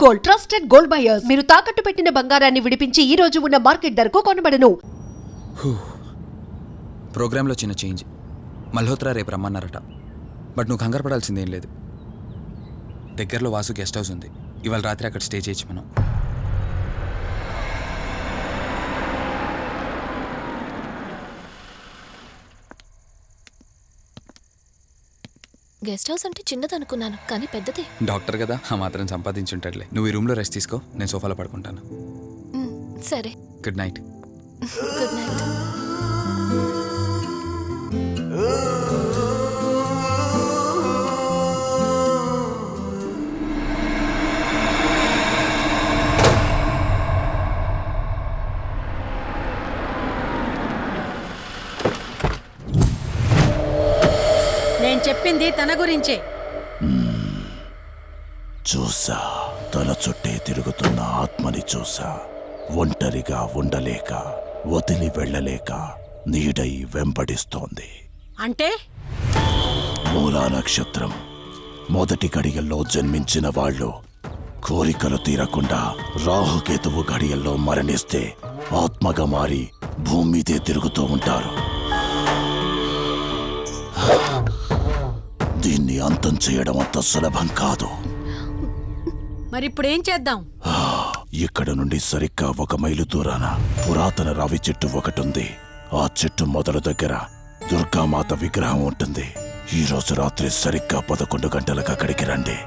Gold, trusted gold buyers. మీరు తాకట్టు పెట్టిన బంగారాన్ని విడిపించి ఈ రోజు ఉన్న మార్కెట్ ధరకు కొనబడను. ప్రోగ్రాంలో చిన్న చేంజ్. మల్హోత్రా రేపు రమ్మన్నారట. బట్ నువ్వు కంగారు పడాల్సిందేం లేదు. దగ్గరలో వాసు గెస్ట్ హౌస్ ఉంది. ఇవాళ రాత్రి అక్కడ స్టే చేయొచ్చు మనం. గెస్ట్ హౌస్ అంటే చిన్నదనుకున్నాను, కానీ పెద్దదే. డాక్టర్ కదా, ఆ మాత్రం సంపాదించుంటాడులే. నువ్వు ఈ రూమ్లో రెస్ట్ తీసుకో, నేను సోఫాలో పడుకుంటాను. సరే, గుడ్ నైట్. Good night. నేను చెప్పింది తన గురించే. చూసా, తల చుట్టే తిరుగుతున్న ఆత్మని చూసా. ఒంటరిగా ఉండలేక, వదిలి వెళ్ళలేక నీడై వెంబడిస్తోంది. అంటే మూలా నక్షత్రం మొదటి గడియల్లో జన్మించిన వాళ్ళు కోరికలు తీరకుండా రాహుకేతువు గడియల్లో మరణిస్తే ఆత్మగా మారి భూమి మీదే తిరుగుతూ ఉంటారు. దీన్ని అంతం చేయడం అంత సులభం కాదు. మరిప్పుడేం చేద్దాం? ఇక్కడ నుండి సరిగ్గా 1 మైలు దూరాన పురాతన రావి చెట్టు ఒకటుంది. ఆ చెట్టు మొదల దగ్గర దుర్గామాత విగ్రహం ఉంటుంది. ఈ రోజు రాత్రి సరిగ్గా 11 గంటలకు అక్కడికి రండి.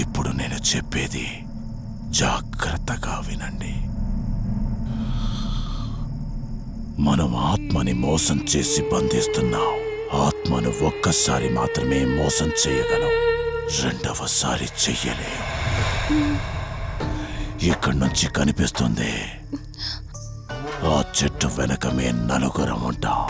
ఇప్పుడు నేను చెప్పేది జాగ్రత్తగా వినండి. మనం ఆత్మని మోసం చేసి బంధిస్తున్నాం. ఆత్మను ఒక్కసారి మాత్రమే మోసం చేయగలం, రెండవసారి చెయ్యలేం. ఇక్కడి నుంచి కనిపిస్తుంది, ఆ చెట్టు వెనకమే నలుగురం ఉంటాం.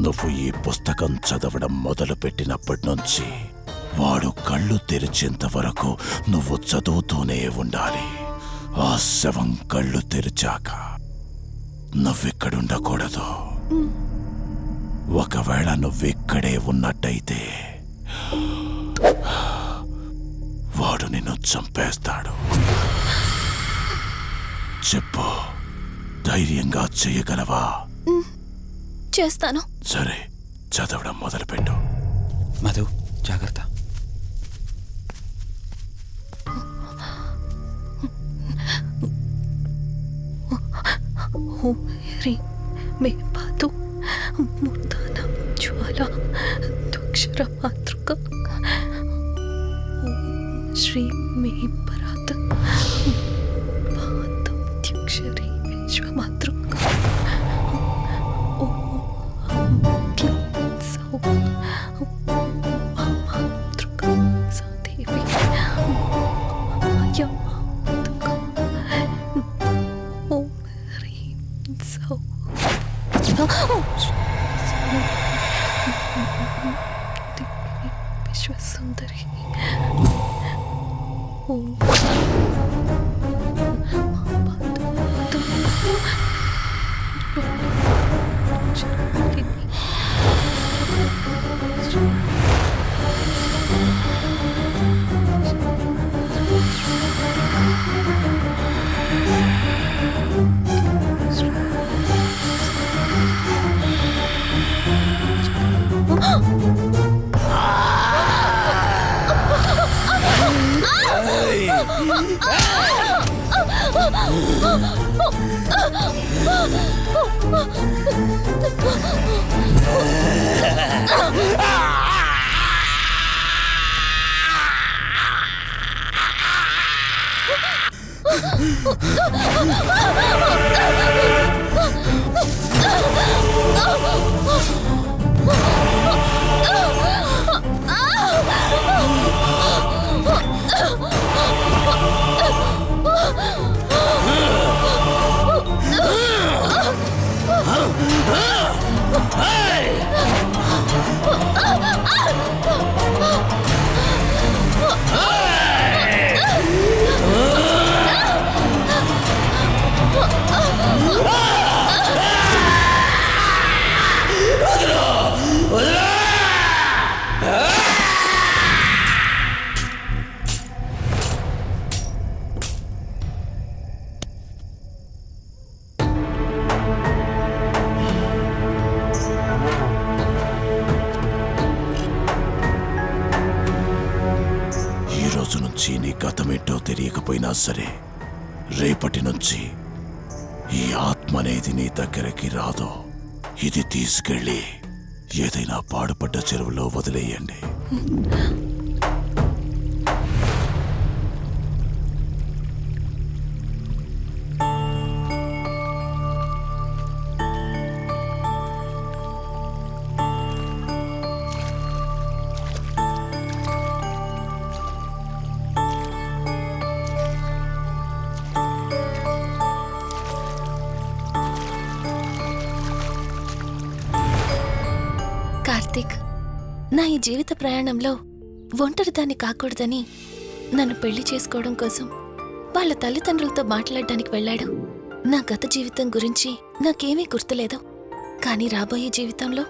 నువ్వు ఈ పుస్తకం చదవడం మొదలు పెట్టినప్పటి నుంచి వాడు కళ్ళు తెరిచేంత వరకు నువ్వు చదువుతూనే ఉండాలి. ఆ శవం కళ్ళు తెరిచాక నువ్విక్కడుండకూడదు. ఒకవేళ నువ్విక్కడే ఉన్నట్టయితే వాడు నిన్ను చంపేస్తాడు. చెప్పు, ధైర్యంగా చేయగలవా? చేస్తాను. సరే, చదవడం మొదలుపెట్టు. మధు, జాగ్రత్త. మే పాదు మూర్ధన జ్వాల దుక్షర మాతృక శ్రీ మే పరాత పాదక్షరి విశ్వమాతృక విశ్వసుందరి ఈ రోజు నుంచి నీ గతమేంటో తెలియకపోయినా సరే, రేపటి నుంచి ఈ ఆత్మ అనేది నీ దగ్గరికి రాదు. ఇది తీసుకెళ్ళి ఏదైనా పాడుపడ్డ చెరువులో వదిలేయండి. కార్తీక్, నా ఈ జీవిత ప్రయాణంలో ఒంటరిదాన్ని కాకూడదని నన్ను పెళ్లి చేసుకోవడం కోసం వాళ్ళ తల్లిదండ్రులతో మాట్లాడడానికి వెళ్ళాడు. నా గత జీవితం గురించి నాకేమీ గుర్తులేదు, కానీ రాబోయే జీవితంలో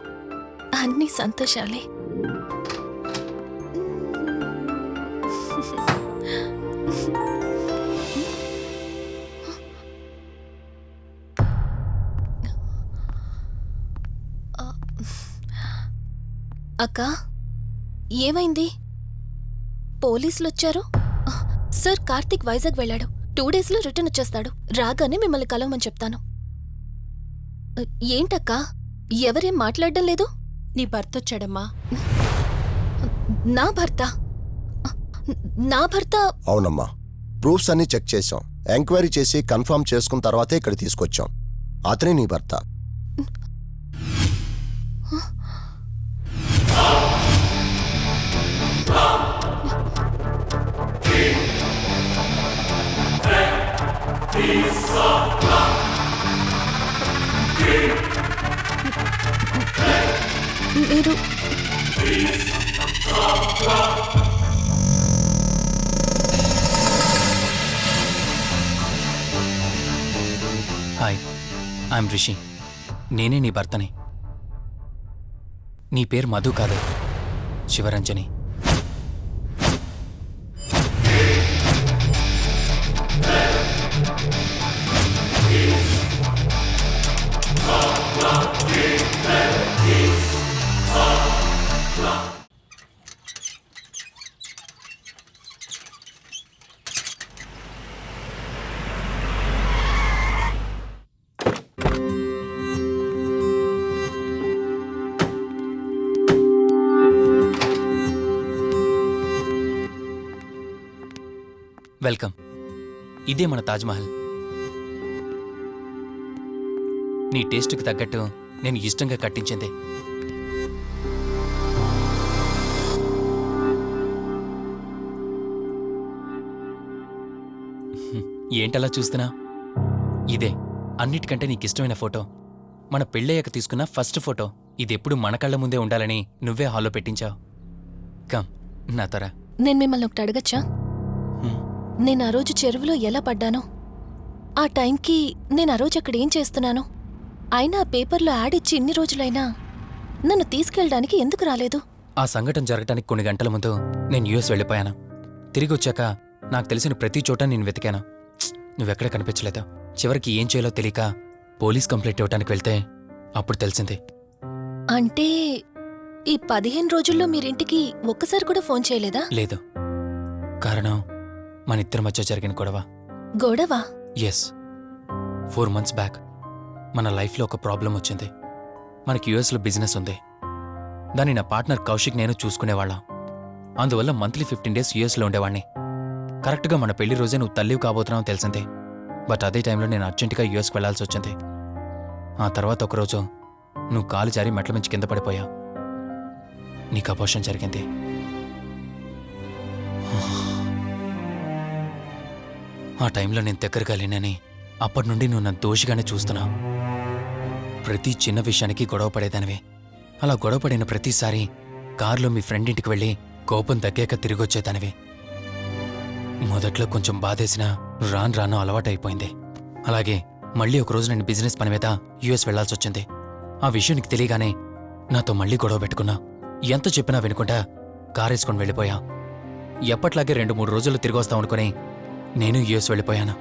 అన్ని సంతోషాలే. అక్కా, ఏమైంది? పోలీసులు వచ్చారు. సార్, కార్తీక్ వైజాగ్ వెళ్ళాడు. 2 డేస్లో రిటర్న్ వచ్చేస్తాడు. రాగానే మిమ్మల్ని కలవమని చెప్తాను. ఏంటక్కా, ఎవరేం మాట్లాడడం లేదు? నీ భర్త వచ్చాడమ్మా. నా భర్త? నా భర్త? అవునమ్మా, ప్రూఫ్స్ అన్ని చెక్ చేశాం. ఎంక్వైరీ చేసి కన్ఫర్మ్ చేసుకున్న తర్వాతే ఇక్కడ తీసుకొచ్చాం. అతనే నీ భర్త. మీరు హాయ్, ఐఎమ్ రిషి. నేనే నీ భర్తని. నీ పేరు మధు కాదు, శివరంజని. వెల్కమ్. ఇదే మన తాజ్మహల్. నీ టేస్ట్కి తగ్గట్టు నేను ఇష్టంగా కట్టించింది. ఏంటలా చూస్తున్నా? ఇదే అన్నిటికంటే నీకిష్టమైన ఫోటో. మన పెళ్ళయ్యాక తీసుకున్న ఫస్ట్ ఫోటో. ఇదెప్పుడు మన కళ్ళ ముందే ఉండాలని నువ్వే హాల్లో పెట్టించావు. కమ్, నా త్వర. నేను మిమ్మల్ని ఒకటి అడగచ్చా? నేను ఆ రోజు చెరువులో ఎలా పడ్డానో, ఆ టైంకి నేను ఆ రోజు అక్కడ ఏం చేస్తున్నానో, అయినా ఆ పేపర్లో యాడ్ ఇచ్చి ఇన్ని రోజులైనా నన్ను తీసుకెళ్ళడానికి ఎందుకు రాలేదు? ఆ సంఘటన జరగటానికి కొన్ని గంటల ముందు నేను యుఎస్ వెళ్ళిపోయాను. తిరిగి వచ్చాక నాకు తెలిసిన ప్రతి చోట నేను వెతికాను. నువ్వెక్కడ కనిపించలేదు. చివరికి ఏం చేయాలో తెలియక పోలీస్ కంప్లైంట్ ఇవ్వడానికి వెళ్తే అప్పుడు తెలిసింది. అంటే ఈ 15 రోజుల్లో మీరింటికి ఒక్కసారి కూడా ఫోన్ చేయలేదా? లేదు. కారణం మన ఇద్దరి మధ్య జరిగిన గొడవ. గొడవ? ఎస్. 4 months బ్యాక్ మన లైఫ్లో ఒక ప్రాబ్లం వచ్చింది. మనకి యుఎస్లో బిజినెస్ ఉంది. దాన్ని నా పార్ట్నర్ కౌశిక్ నేను చూసుకునేవాళ్ళం. అందువల్ల మంత్లీ 15 days యుఎస్లో ఉండేవాణ్ణి. కరెక్ట్గా మన పెళ్లి రోజే నువ్వు తల్లివి కాబోతున్నావు తెలిసింది. బట్ అదే టైంలో నేను అర్జెంటుగా యూఎస్కి వెళ్లాల్సి వచ్చింది. ఆ తర్వాత ఒకరోజు నువ్వు కాలు జారి మెట్ల మించి కింద పడిపోయావు. నీకు అబోర్షన్ జరిగింది. ఆ టైంలో నేను దగ్గరగా లేనని అప్పటి నుండి నువ్వు నన్ను దోషిగానే చూస్తున్నా. ప్రతి చిన్న విషయానికి గొడవ పడేదానివి. అలా గొడవ పడిన ప్రతిసారి కారులో మీ ఫ్రెండ్ ఇంటికి వెళ్ళి కోపం తగ్గాక తిరిగొచ్చేదానివి. మొదట్లో కొంచెం బాధేసినా రాను రాను అలవాటైపోయింది. అలాగే మళ్ళీ ఒకరోజు నేను బిజినెస్ పని మీద యూఎస్ వెళ్లాల్సి వచ్చింది. ఆ విషయం నీకు తెలియగానే నాతో మళ్ళీ గొడవ పెట్టుకున్నా. ఎంత చెప్పినా వినుకుంటా కారేసుకొని వెళ్ళిపోయా. ఎప్పట్లాగే 2-3 రోజుల్లో తిరిగి వస్తామనుకుని నేను యూఎస్ వెళ్ళిపోయాను.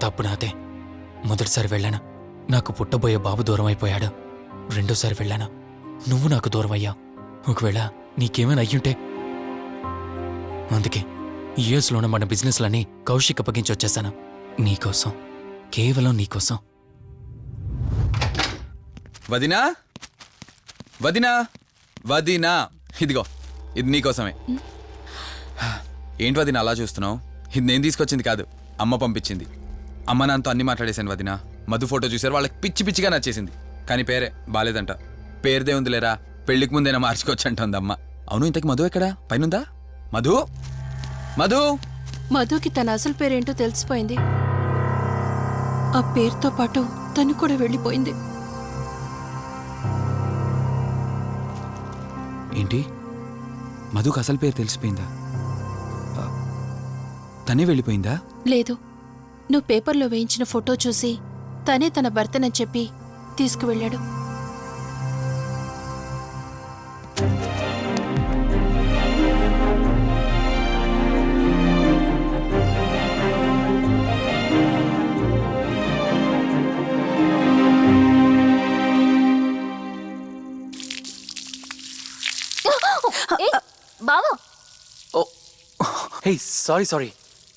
తప్పు నాదే. మొదటిసారి వెళ్ళాను, నాకు పుట్టబోయే బాబు దూరం అయిపోయాడు. రెండోసారి వెళ్ళాను, నువ్వు నాకు దూరం అయ్యా. ఒకవేళ నీకేమైనా అయ్యుంటే. అందుకే యూఎస్లోనే మన బిజినెస్లన్నీ కౌశిక్ అప్పగించి వచ్చేసాను. నీకోసం, కేవలం నీకోసం. వదినా, వదినా, వదినా, ఇదిగో ఇది నీకోసమే. ఏంటి వదినా అలా చూస్తున్నావు? ఇది నేను తీసుకొచ్చింది కాదు, అమ్మ పంపించింది. అమ్మ నాన్నతో అన్ని మాట్లాడేశాను వదినా. మధు ఫోటో చూశారు, వాళ్ళకి పిచ్చి పిచ్చిగా నచ్చేసింది. కానీ పేరే బాలేదంట. పేరుదే ఉందిలేరా, పెళ్లికి ముందైనా మార్చుకోవచ్చంటుంది అమ్మ. అవును, ఇంతకి మధు ఎక్కడా? పైనుందా? మధు, మధు. మధుకి తన అసలు పేరేంటో తెలిసిపోయింది. ఆ పేరుతో పాటు తను కూడా వెళ్ళిపోయింది. ఏంటి, మధుకు అసలు పేరు తెలిసిపోయిందా? తనే వెళ్ళిపోయిందా? లేదు, నువ్వు పేపర్లో వేయించిన ఫోటో చూసి తనే తన భర్తనని చెప్పి తీసుకువెళ్ళాడు. బావా, హే, సారీ.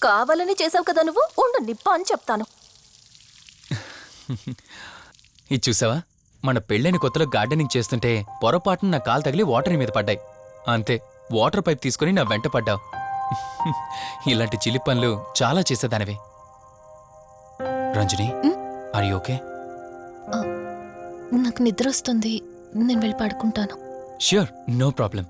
కావాలని చేసావు కదా నువ్వు. ఉండు, నిప్ప అని చెప్తాను. ఇది చూసావా? మన పెళ్ళైన కొత్తలో గార్డెనింగ్ చేస్తుంటే పొరపాటున నా కాలు తగిలి వాటర్ మీద పడ్డాయి. అంతే, వాటర్ పైప్ తీసుకుని నా వెంట పడ్డావు. ఇలాంటి చిలి పనులు చాలా చేసేదానివి. Ranjani, are you okay? నాకు నిద్ర వస్తుంది, నేను వెళ్ళి పడుకుంటాను. Sure, no problem.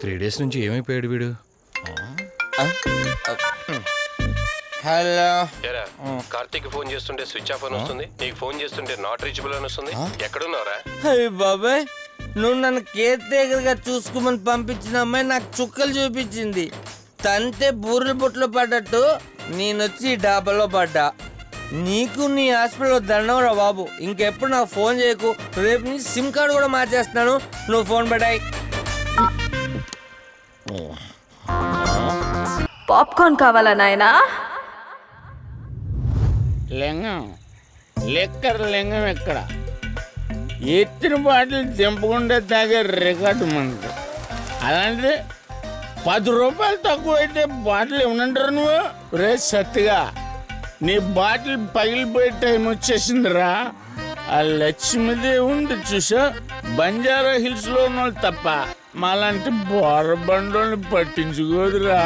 Three days నుంచి ఏమైపోయాడు వీడు? హలో, కార్తీక్ ఫోన్ చేస్తుంటే స్విచ్ ఆఫ్ అని వస్తుంది, నీకు ఫోన్ చేస్తుంటే నాట్ రీచబుల్ అని వస్తుంది. ఎక్కడున్నారా? అయ్య బాబాయ్, నువ్వు నన్ను కేర్ టేకర్ గా చూసుకోమని పంపించిన అమ్మాయి నాకు చుక్కలు చూపించింది. తంతే బూరెల బుట్టలో పడ్డట్టు నేనొచ్చి డాబాలో పడ్డా. నీకు నీ హాస్పిటల్లో దండం రా బాబు. ఇంకెప్పుడు నాకు ఫోన్ చేయకు. రేపు నీ సిమ్ కార్డు కూడా మార్చేస్తున్నాను. నువ్వు ఫోన్ పడాయి. పాప్కార్న్ కావాలా నాయనా? లింగం లెక్కర లింగం ఎక్కడ? ఎత్తిన బాటిల్ దింపకుండా తాగే రికార్డు మనకు. అలాంటిది 10 రూపాయలు తక్కువ అయితే బాటిల్ ఏమనంటారు నువ్వు? రే సత్తిగా, నీ బాటిల్ పగిలిపోయే టైం వచ్చేసిందిరా. ఆ లక్ష్మీదేవి ఉంది చూసా, బంజారా హిల్స్ లో ఉన్న తప్ప మాలాంటి బోరబండోని పట్టించుకోదురా.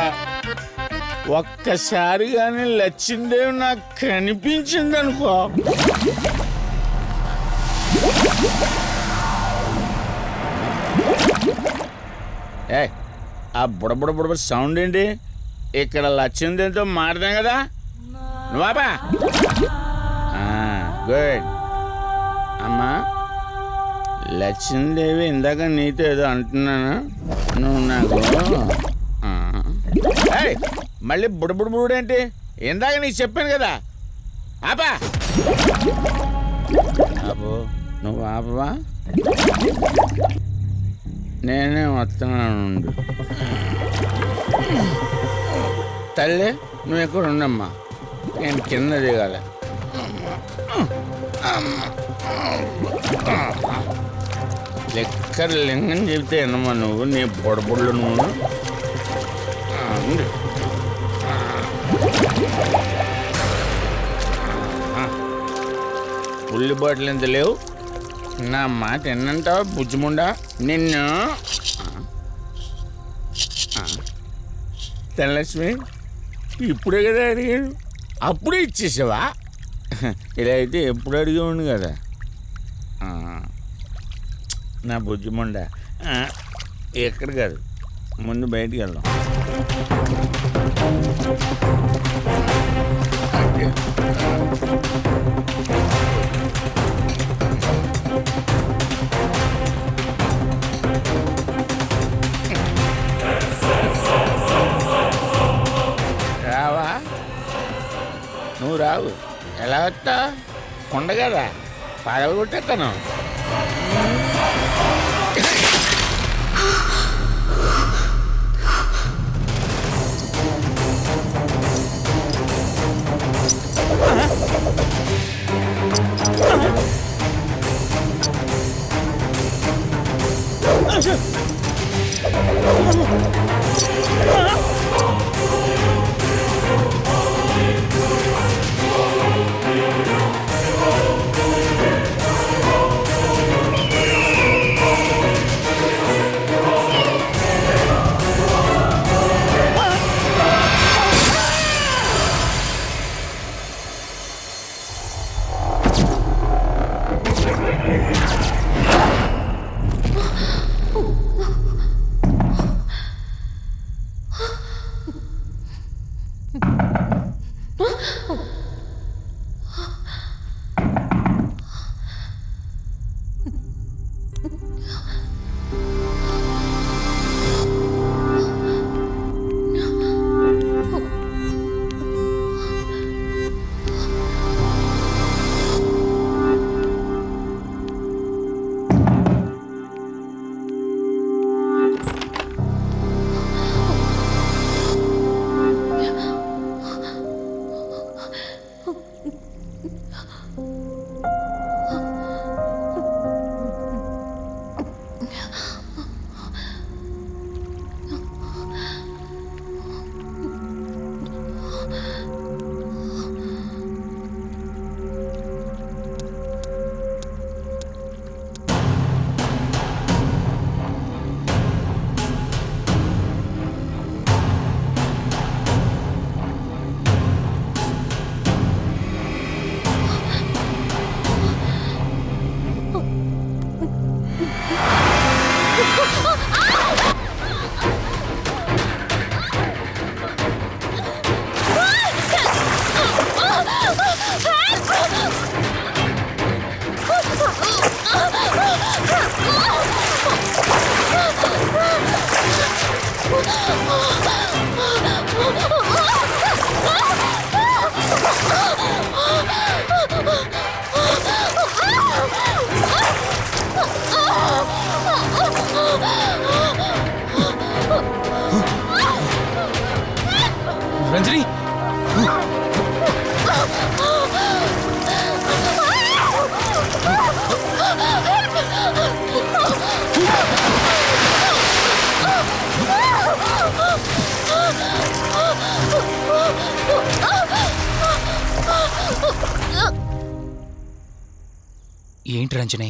ఒక్కసారి కానీ లక్ష్మీదేవి నాకు కనిపించింది అనుకో, ఏ ఆ బుడబుడ సౌండ్ ఏంటి? ఇక్కడ లక్ష్మీదేవితో మాడదాం కదా. నువ్వాబా గుడ్. అమ్మా లక్ష్మీదేవి, ఇందాక నీతో ఏదో అంటున్నాను, నువ్వు నాకు మళ్ళీ బుడబుడేంటి? ఇందాక నీకు చెప్పాను కదా. ఆపా, ఆపో. నువ్వు ఆపవా? నేనే వస్తున్నాను. తల్లి, నువ్వు ఎక్కడ ఉండమ్మా, నేను కింద దిగాలి. లెక్కర లింగం చెబితే ఎన్నమ్మా నువ్వు, నీ బొడబుళ్ళు నువ్వు. ఉల్లి బాటిల్ ఎంత లేవు, నా మాట ఎన్నంటావా బుజ్జిముండా నిన్ను ధనలక్ష్మి ఇప్పుడే కదా అడిగాడు అప్పుడే ఇచ్చేసావా ఇలా అయితే ఎప్పుడు అడిగేవాడిని కదా నా బుజ్జిముండా ఎక్కడ కాదు ముందు బయటికి వెళ్దాం రావా నువ్వు రావు ఎలా వస్తా కొండ కదా పడగొట్టేస్తాను రంజని ఏంటి రంజని